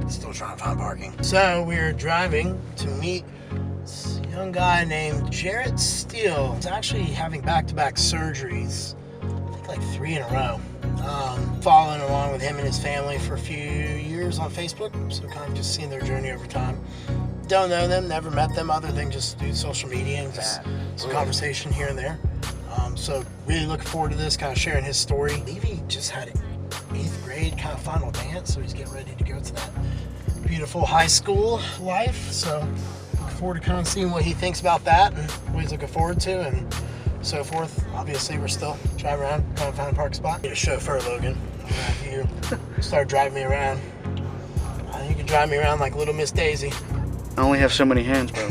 Still trying to find parking. So we're driving to meet this young guy named Jarrett Strong. He's actually having back-to-back surgeries, I think like 3 in a row. Following along with him and his family for a few years on Facebook, so kind of just seeing their journey over time. Don't know them, never met them other than just do social media and just some conversation here and there. So really looking forward to this, kind of sharing his story. I believe he just had an 8th grade kind of final dance, so he's getting ready to go to that beautiful high school life. So looking forward to kind of seeing what he thinks about that and what he's looking forward to and so forth. Obviously, we're still driving around, trying to find a park spot. Need a chauffeur, Logan. If you start driving me around, you can drive me around like little Miss Daisy. I only have so many hands, bro.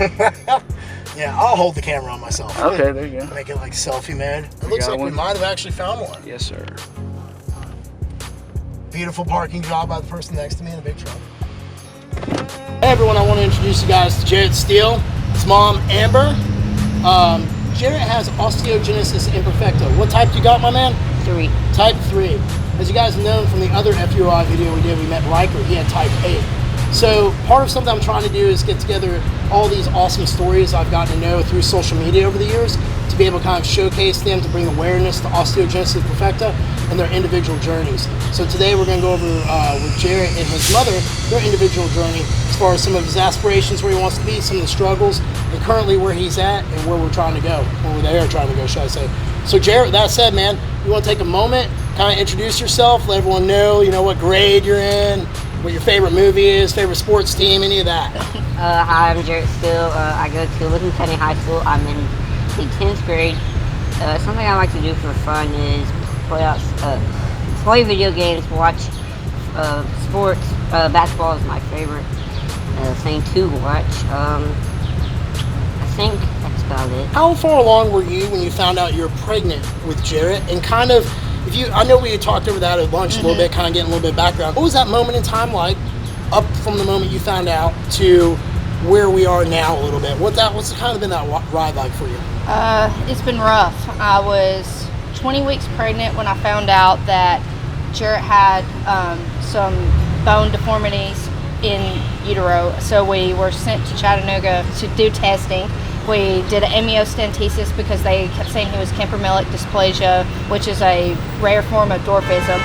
Yeah, I'll hold the camera on myself. Okay, there you go. Make it like selfie mode. It looks like we might have actually found one. Yes, sir. Beautiful parking job by the person next to me in a big truck. Hey everyone, I want to introduce you guys to Jarrett Strong. His mom, Amber. Jarrett has osteogenesis imperfecta. What type you got, my man? 3. Type 3. As you guys know from the other FUI video we did, we met Riker. He had type 8. So part of something I'm trying to do is get together all these awesome stories I've gotten to know through social media over the years to be able to kind of showcase them, to bring awareness to osteogenesis imperfecta and their individual journeys. So today we're going to go over with Jarrett and his mother, their individual journey as far as some of his aspirations, where he wants to be, some of the struggles, and currently where he's at and where we're trying to go, where they are trying to go, should I say. So Jarrett, with that said, man, you want to take a moment, kind of introduce yourself, let everyone know, what grade you're in, what your favorite movie is, favorite sports team, any of that. Hi, I'm Jarrett Strong. I go to Lincoln County High School. I'm in the 10th grade. Something I like to do for fun is play video games, watch sports. Basketball is my favorite thing to watch. I think that's about it. How far along were you when you found out you're pregnant with Jarrett? And kind of, I know we had talked over that at lunch a little bit, kind of getting a little bit of background. What was that moment in time like, up from the moment you found out to where we are now a little bit? What's kind of been that ride like for you? It's been rough. I was 20 weeks pregnant when I found out that Jarrett had some bone deformities in utero. So we were sent to Chattanooga to do testing. We did an amniocentesis because they kept saying he was campermelic dysplasia, which is a rare form of dwarfism.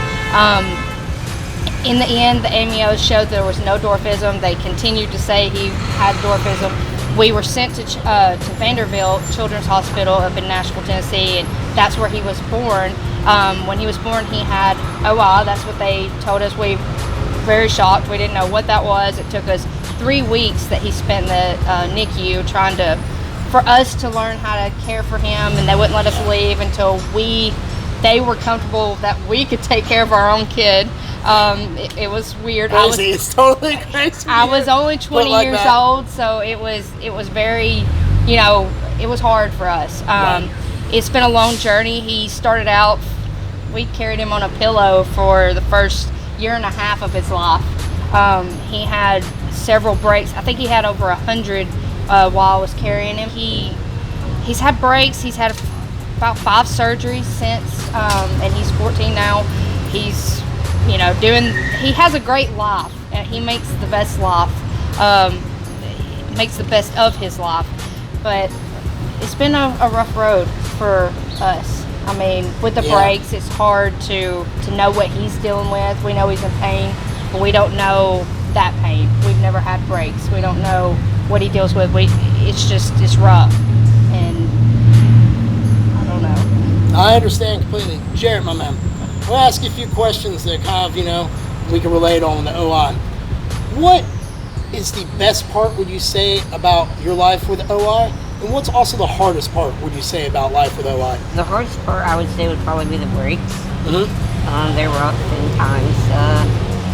In the end, the amnios showed there was no dwarfism. They continued to say he had dwarfism. We were sent to Vanderbilt Children's Hospital up in Nashville, Tennessee, and that's where he was born. When he was born, he had OI. That's what they told us. We were very shocked. We didn't know what that was. It took us 3 weeks that he spent in the NICU trying for us to learn how to care for him, and they wouldn't let us leave until they were comfortable that we could take care of our own kid. It was weird. It's totally crazy. I was only 20 years old, so it was very, it was hard for us. It's been a long journey. He started out, we carried him on a pillow for the first 1.5 years of his life. He had several breaks. I think he had over 100 while I was carrying him. He's had breaks. He's had about 5 surgeries since, and he's 14 now. He's he has a great life, and he makes the best life, makes the best of his life. But it's been a rough road for us. I mean, with the breaks, it's hard to know what he's dealing with. We know he's in pain, but we don't know that pain. We've never had breaks. We don't know what he deals with. It's rough, and I don't know. I understand completely. Jarrett, my man, I'll ask you a few questions that kind of, we can relate on the OI. What is the best part, would you say, about your life with OI? And what's also the hardest part, would you say, about life with OI? The hardest part, I would say, would probably be the breaks. Mm-hmm. They were rough in times.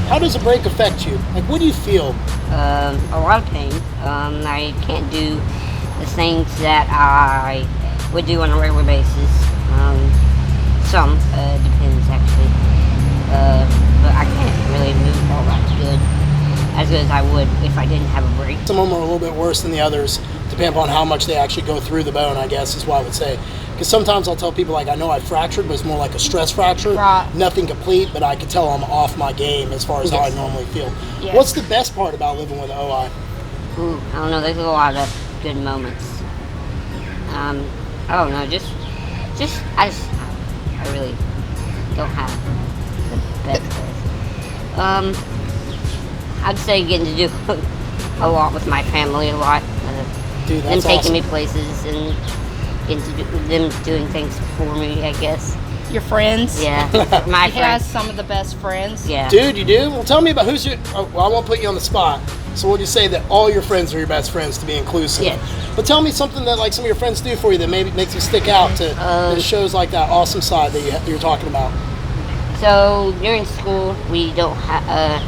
How does a break affect you? Like, what do you feel? A lot of pain. I can't do the things that I would do on a regular basis. Some, depends actually. But I can't really move all that as good as I would if I didn't have a break. Some of them are a little bit worse than the others, depending upon how much they actually go through the bone, I guess is what I would say. Because sometimes I'll tell people, like, I know I fractured, but it's more like a stress fracture. Right. Nothing complete, but I can tell I'm off my game as far as how I normally feel. Yes. What's the best part about living with an OI? Ooh, I don't know. There's a lot of good moments. I don't know. I really don't have the best days. I'd say getting to do a lot with my family, a lot. Dude, Them that's taking awesome. me places and getting to them doing things for me, I guess. Your friends? Yeah, my He has friends. some of the best friends. Yeah. Dude, you do? Well, tell me about who's your... Oh, well, I won't put you on the spot. So we'll just say that all your friends are your best friends to be inclusive. Yeah. But tell me something that, like, some of your friends do for you that maybe makes you stick out to that shows, like, that awesome side that you're talking about. So during school, we don't have.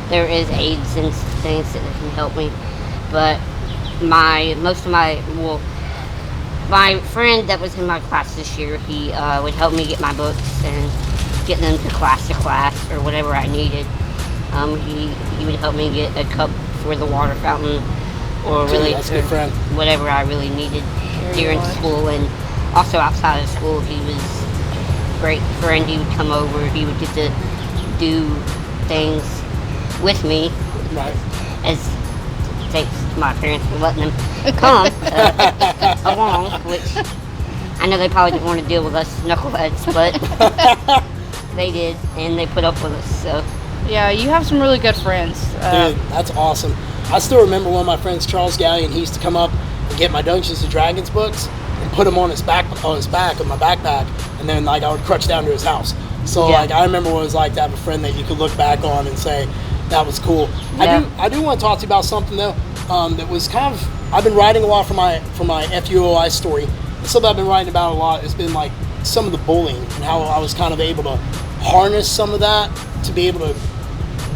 There is aids and things that can help me, but my friend that was in my class this year, he would help me get my books and get them to class or whatever I needed. He would help me get a cup for the water fountain, or Dude, really that's a good friend. whatever I really needed during much. school, and also outside of school, he was a great friend. He would come over. He would get to do things with me, Right. as thanks to my parents for letting them come along, which I know they probably didn't want to deal with us knuckleheads, but they did, and they put up with us. So Yeah, you have some really good friends. Dude, that's awesome. I still remember one of my friends, Charles Gallion, he used to come up and get my Dungeons and Dragons books and put them on his back of my backpack, and then, like, I would crutch down to his house. So Yeah. like, I remember what it was like to have a friend that you could look back on and say that was cool. Yeah. I do want to talk to you about something though. That was kind of, I've been writing a lot for my FUOI story. And something I've been writing about a lot has been, like, some of the bullying and how I was kind of able to harness some of that to be able to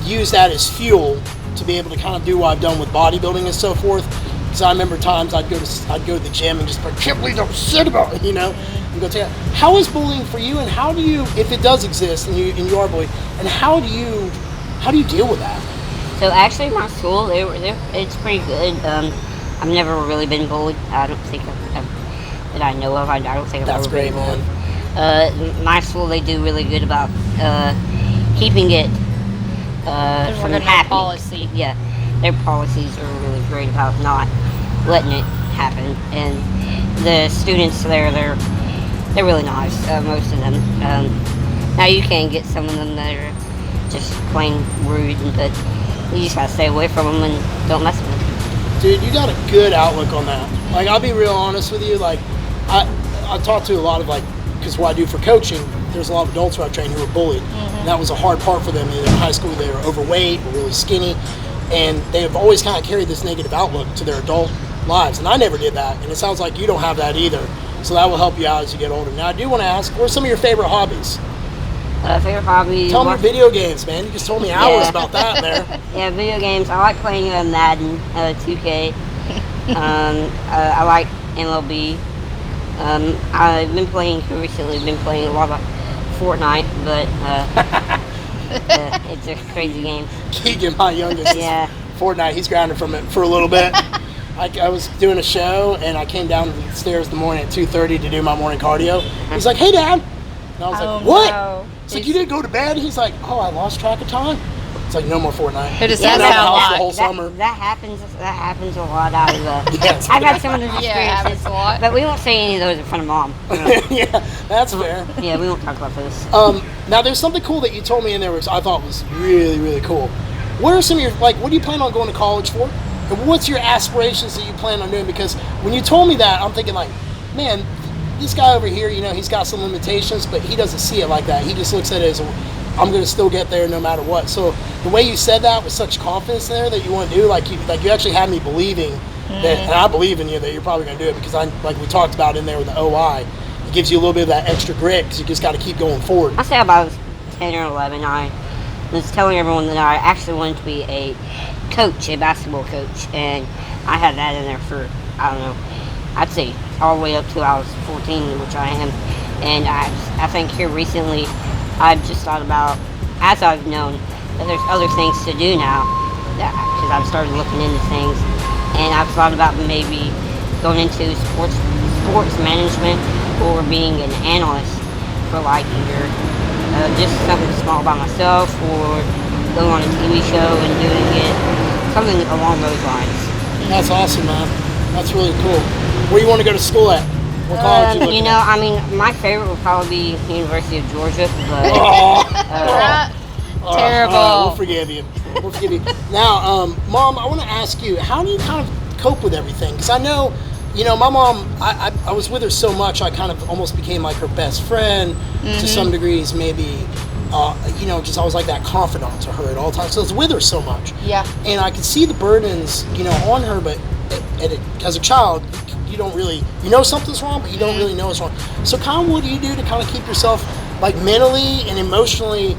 use that as fuel to be able to kind of do what I've done with bodybuilding and so forth. Because I remember times I'd go to the gym and just like, can't believe that was said about it, you know, and go take it. How is bullying for you, and how do you, if it does exist and you are bullied, and how do you deal with that? So actually, my school, it's pretty good. I've never really been bullied. I don't think that I know of. I don't think I've That's ever great, been man. bullied. My school, they do really good about keeping it There's from like a no happening. policy. Yeah, their policies are really great about not letting it happen. And the students there, they're really nice. Most of them. Now you can get some of them that are just plain rude, but you just gotta stay away from them and don't mess with them. Dude, you got a good outlook on that. Like, I'll be real honest with you. Like, I talk to a lot of, like, because what I do for coaching, there's a lot of adults who I've trained who were bullied. And that was a hard part for them. Either in high school, they were overweight or really skinny. And they have always kind of carried this negative outlook to their adult lives. And I never did that. And it sounds like you don't have that either. So that will help you out as you get older. Now, I do want to ask, what are some of your favorite hobbies? Favorite hobby? Tell me your video games, man. You just told me hours about that there. Yeah, video games. I like playing Madden, 2K. I like MLB. I've been playing recently. Been playing a lot of Fortnite, but it's a crazy game. Keegan, my youngest, Yeah. Fortnite, he's grounded from it for a little bit. I was doing a show, and I came down the stairs in the morning at 2:30 to do my morning cardio. He's like, hey, Dad. And I was Oh, like, what? no. It's like, you didn't go to bed? He's like, oh, I lost track of time. It's like, no more Fortnite. It just He's been sounds out of the house like the whole summer. That happens a lot out of Yes. I've had some of those Yeah, it experiences, happens a lot. but we won't say any of those in front of Mom. Yeah, that's fair. Yeah, we won't talk about those. Now, there's something cool that you told me in there, which I thought was really, really cool. What are some of your, like, what do you plan on going to college for? And what's your aspirations that you plan on doing? Because when you told me that, I'm thinking, like, man, this guy over here, you know, he's got some limitations, but he doesn't see it like that. He just looks at it as, I'm going to still get there no matter what. So the way you said that with such confidence there that you want to do, like you actually had me believing that, and I believe in you that you're probably going to do it, because like we talked about in there with the OI, it gives you a little bit of that extra grit because you just got to keep going forward. I say about 10 or 11, I was telling everyone that I actually wanted to be a coach, a basketball coach, and I had that in there for, I don't know, I'd say all the way up to I was 14, which I am. And I think here recently, I've just thought about, as I've known, that there's other things to do now, because I've started looking into things, and I've thought about maybe going into sports management, or being an analyst for like either just something small by myself or going on a TV show and doing it, something along those lines. That's awesome, man. That's really cool. Where you want to go to school at? What college you looking at? I mean, my favorite would probably be University of Georgia, but Terrible. All right, we'll forgive you. We'll forgive you. Now, Mom, I want to ask you, how do you kind of cope with everything? Because I know, my mom, I was with her so much, I kind of almost became like her best friend to some degrees, maybe. Just I was like that confidant to her at all times. So I was with her so much. Yeah. And I could see the burdens, on her, but as a child, you don't really, something's wrong, but you don't really know what's wrong. So kind of what do you do to kind of keep yourself like mentally and emotionally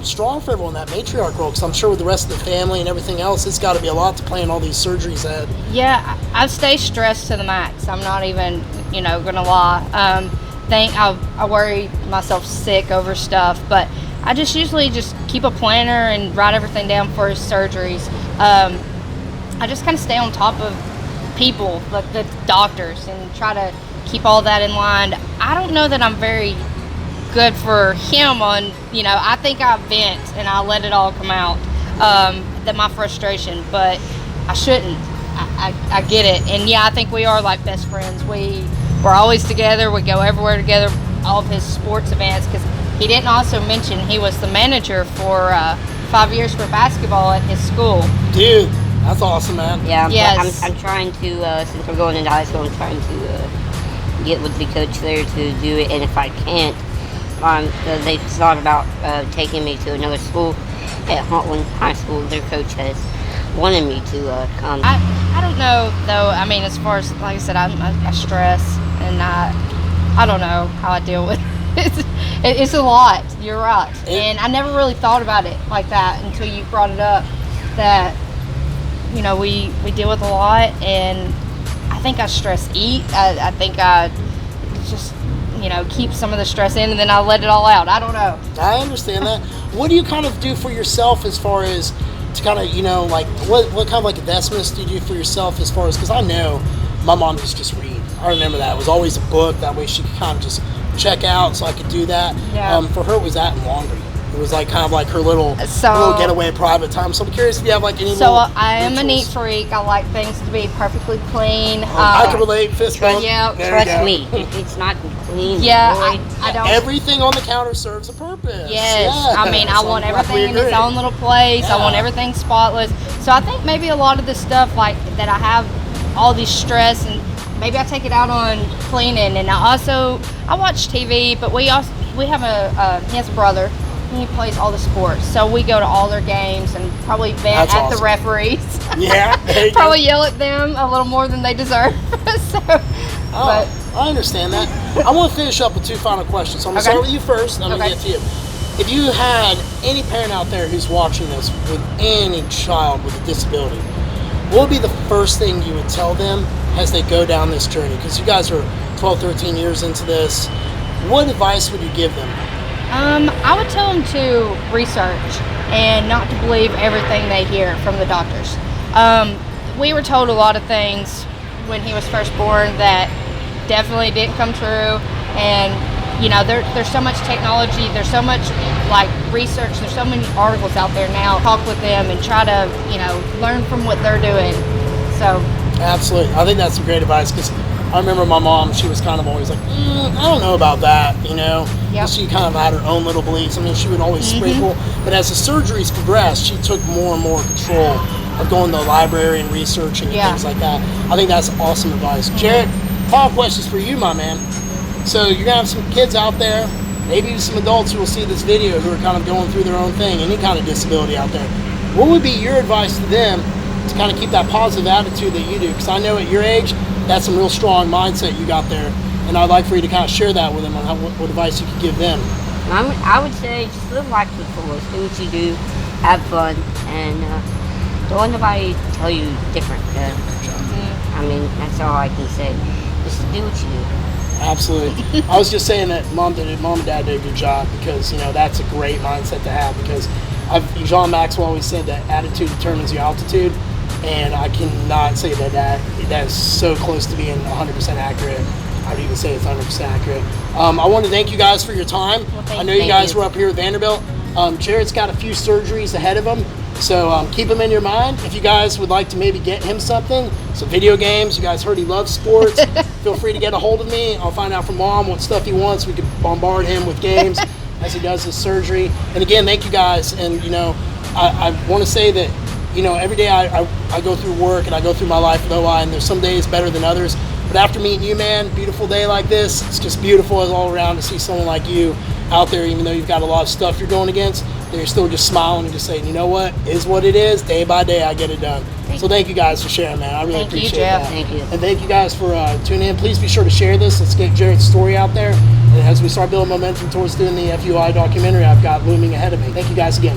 strong for everyone, that matriarch role? Because I'm sure with the rest of the family and everything else, it's got to be a lot to plan all these surgeries ahead. Yeah, I stay stressed to the max. I'm not even, gonna lie. I worry myself sick over stuff, but I just usually just keep a planner and write everything down for his surgeries. I just kind of stay on top of people, like the doctors, and try to keep all that in line. I don't know that I'm very good for him on, I think I vent and I let it all come out, that my frustration, but I shouldn't. I get it. And yeah, I think we are like best friends. We're always together. We go everywhere together, all of his sports events, because he didn't also mention he was the manager for 5 years for basketball at his school. Dude, that's awesome, man. Yeah, yes. but I'm trying to, since we're going into high school, I'm trying to get with the coach there to do it, and if I can't, they thought about taking me to another school at Hauntland High School. Their coach has wanted me to come. I don't know, though. I mean, as far as, like I said, I stress, and I don't know how I deal with it. It's a lot. You're right. And I never really thought about it like that until you brought it up, that, we deal with a lot, and I think I stress eat. I think I just, keep some of the stress in, and then I let it all out. I don't know. I understand that. What do you kind of do for yourself as far as to kind of, like, what kind of like investments do you do for yourself as far as, because I know my mom used to just read. I remember that. It was always a book. That way she could kind of just check out, so I could do that. Yeah. For her, it was that and laundry. It was like kind of like her little getaway private time. So I'm curious if you have like any. So little I am a neat rituals. freak. I like things to be perfectly clean. I can relate. Fist bump. Yeah, There you trust go. me, it's not clean. Yeah, boy. I don't. Everything on the counter serves a purpose. Yes, I mean, I So want I'm glad we everything in its agree. own little place. I want Yeah. everything spotless. So I think maybe a lot of the stuff like that, I have all this stress, and maybe I take it out on cleaning. And I watch TV, but we have he has a brother. He plays all the sports, so we go to all their games and probably vent That's at awesome. the referees. Yeah, there you go. Probably yell at them a little more than they deserve. Oh, I understand that. I want to finish up with two final questions. So I'm going to Okay. start with you first, and I'm going to Okay. get to you. If you had any parent out there who's watching this with any child with a disability, what would be the first thing you would tell them as they go down this journey? Because you guys are 12, 13 years into this. What advice would you give them? I would tell them to research and not to believe everything they hear from the doctors. We were told a lot of things when he was first born that definitely didn't come true, and there's so much technology, there's so much like research, there's so many articles out there now. Talk with them and try to learn from what they're doing. So Absolutely. I think that's some great advice, because I remember my mom, she was kind of always like, I don't know about that, Yep. She kind of had her own little beliefs. I mean, she would always sprinkle, but as the surgeries progressed, she took more and more control of going to the library and researching and Yeah. things like that. I think that's awesome advice. Jarrett, final questions for you, my man. So you're going to have some kids out there, maybe some adults who will see this video who are kind of going through their own thing, any kind of disability out there. What would be your advice to them to kind of keep that positive attitude that you do? Because I know at your age, that's some real strong mindset you got there, and I'd like for you to kind of share that with them on what advice you could give them. I would say just live life to the fullest. Do what you do, have fun, and don't let nobody tell you different. I mean, that's all I can say. Just do what you do. Absolutely. I was just saying that mom and dad did a good job, because that's a great mindset to have, because John Maxwell always said that attitude determines your altitude, and I cannot say that is so close to being 100% accurate. I'd even say it's 100% accurate. I want to thank you guys for your time. I know you guys were up here at Vanderbilt. Jarrett's got a few surgeries ahead of him, so keep him in your mind. If you guys would like to maybe get him something, some video games, you guys heard he loves sports, feel free to get a hold of me. I'll find out from Mom what stuff he wants. We could bombard him with games as he does his surgery. And again, thank you guys. And, you know, I want to say that, you know, every day I go through work and I go through my life with OI, and there's some days better than others. But after meeting you, man, beautiful day like this, it's just beautiful as all around to see someone like you out there, even though you've got a lot of stuff you're going against, that you're still just smiling and just saying, you know what, is what it is, day by day I get it done. So thank you guys for sharing, man. I really appreciate that. Thank you. And thank you guys for tuning in. Please be sure to share this. Let's get Jarrett's story out there. And as we start building momentum towards doing the FUI documentary I've got looming ahead of me. Thank you guys again.